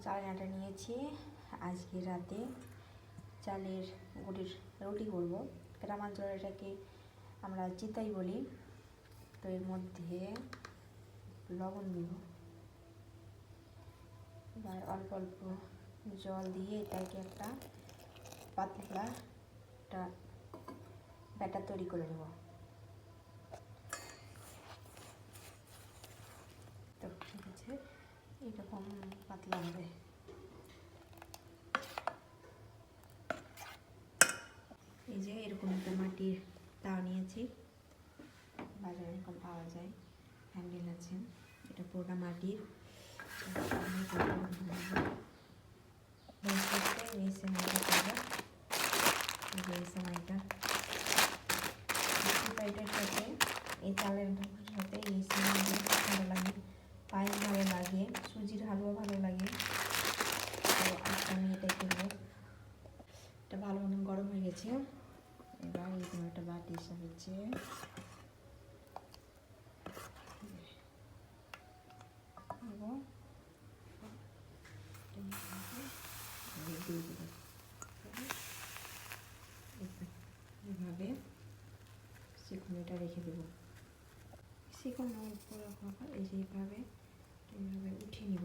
চালের আটা নিয়েছি। আজকে রাতে চালের গুঁড়ির রুটি করব। গ্রামাঞ্চলে এটাকে আমরা চিতাই বলি। তো এর মধ্যে লবণ দিব, এবার অল্প অল্প জল দিয়ে এটাকে একটা পাতলা একটা ব্যাটার তৈরি করে নেব। তো ঠিক আছে, এরকম পাতলা হবে। এই যে এরকম একটা মাটির তাওয়া নিয়েছি, বাজারে এরকম পাওয়া যায়, হ্যান্ডেল আছে। এটা পুরোটা মাটির। এই সেমাইটার সাথে এই চালের সাথে এই সেমাইটা ভালো লাগে, পায়েস ভালো লাগে, সুজির হালুয়া ভালো লাগে। তো আজকে আমি এটাই করবো। এটা ভালো মতন গরম হয়ে গেছে। এবার এরকম একটা বাটি সাহায্যে এভাবে চিকনটা রেখে দেবো। চিকন এই যে এইভাবে উঠিয়ে নিব।